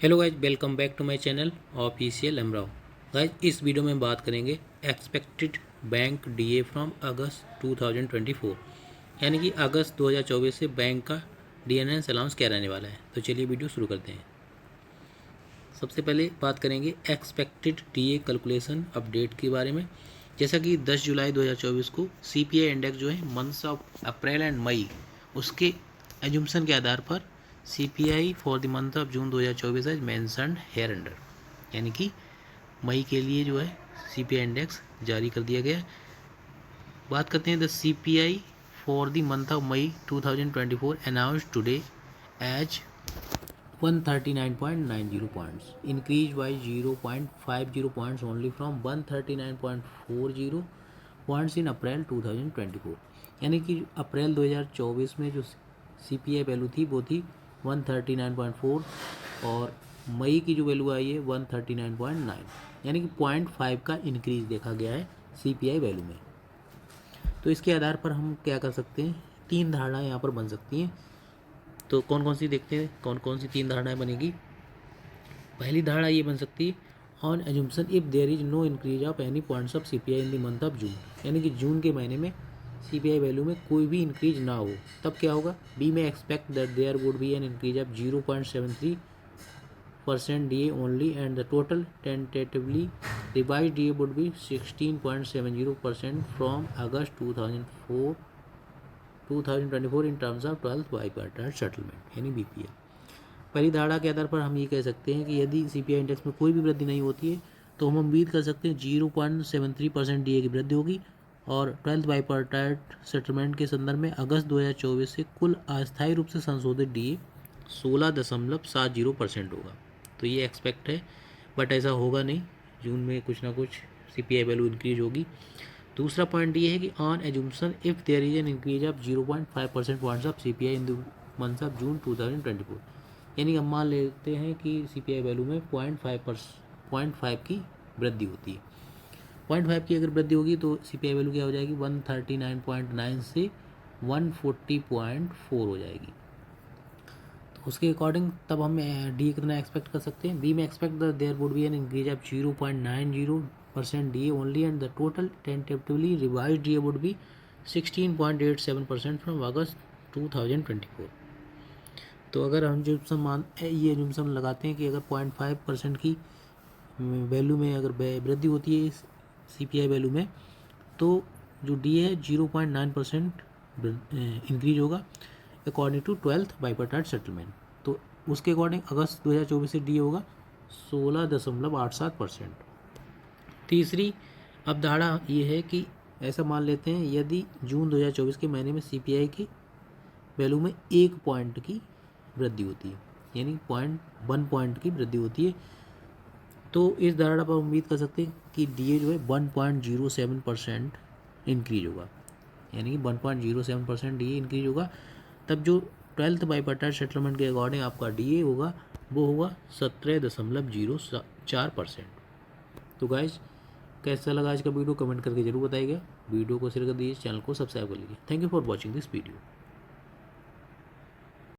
Hello guys, welcome back to my channel official एमराव। Guys, इस video में बात करेंगे expected bank DA from August 2024, यानी कि अगस्त 2024 से बैंक का डीएनएस अलाउंस क्या रहने वाला है। तो चलिए वीडियो शुरू करते हैं। सबसे पहले बात करेंगे एक्सपेक्टेड डीए कैलकुलेशन अपडेट के बारे में। जैसा कि 10 जुलाई 2024 को सीपीआई इंडेक्स जो है months of April and May, उसके एजुम्पशन के आधार पर CPI for the month of June 2024 as mentioned hereunder, यानी कि मई के लिए जो है सीपीआई इंडेक्स जारी कर दिया गया है। बात करते हैं the CPI for the month of May 2024 announced today as 139.90 points, increased by 0.50 points only from 139.40 points in अप्रैल 2024। यानी कि अप्रैल 2024 में जो सीपीआई वैल्यू थी वो थी 139.4 और मई की जो वैल्यू आई है 139.9, यानी कि 0.5 का इंक्रीज देखा गया है सीपीआई वैल्यू में। तो इसके आधार पर हम क्या कर सकते हैं, तीन धारणाएं यहाँ पर बन सकती हैं। तो कौन कौन सी देखते हैं, कौन कौन सी तीन धारणाएं बनेगी। पहली धारणा ये बन सकती है on assumption if there is no increase of any points of CPI in the month of June, यानी कि जून के महीने में सीपीआई वैल्यू में कोई भी इंक्रीज ना हो, तब क्या होगा। We may expect that there would be an increase of 0.73% DA only and the total tentatively revise DA would be 16.70% from August 2024 in terms of 12th bipartite settlement, यानी BPL. पहली धारणा के आधार पर हम ये कह सकते हैं कि यदि सीपीआई इंडेक्स में कोई भी वृद्धि नहीं होती है तो हम उम्मीद कर सकते हैं 0.73% डीए की वृद्धि होगी और 12th बाईपार्टाइट सेटलमेंट के संदर्भ में अगस्त 2024 से कुल अस्थायी रूप से संशोधित डीए 16.70% होगा। तो ये एक्सपेक्ट है, बट ऐसा होगा नहीं। जून में कुछ ना कुछ सीपीआई वैल्यू इंक्रीज होगी। दूसरा पॉइंट ये है कि on assumption if there is an increase of 0.5% points of CPI in the month of June 2024, यानी कि हम मान लेते हैं कि सीपीआई वैल्यू में 0.5 की वृद्धि होती है। 0.5 की अगर वृद्धि होगी तो सीपीआई वैल्यू क्या हो जाएगी, 139.9 से 140.4 हो जाएगी। तो उसके अकॉर्डिंग तब हम डी कितना एक्सपेक्ट कर सकते हैं। We may expect there would be an increase of 0.90% DA only and the total tentatively revise DA would be 16.87% from August 2024। तो अगर हम ये एजुम्पशन लगाते हैं कि अगर 0.5% की वैल्यू में अगर वृद्धि होती है सीपीआई वैल्यू में, तो जो डी है 0.9% इंक्रीज होगा according to 12th bipartite settlement. तो उसके अकॉर्डिंग अगस्त 2024 से डी होगा 16.87%। तीसरी अवधारणा ये है कि ऐसा मान लेते हैं यदि जून 2024 के महीने में सीपीआई की वैल्यू में 1 पॉइंट की वृद्धि होती है, यानी 1 पॉइंट की वृद्धि होती है, तो इस धारणा पर उम्मीद कर सकते हैं कि डीए जो है 1.07% इंक्रीज होगा, यानी कि 1.07% डीए इंक्रीज होगा। तब जो 12th बाईपार्टाइट सेटलमेंट के अकॉर्डिंग आपका डीए होगा वो होगा 17.04%। तो गाइज, कैसा लगा आज का वीडियो कमेंट करके जरूर बताइएगा। वीडियो को शेयर कर दीजिए, चैनल को सब्सक्राइब कर लीजिए। Thank you for watching this video.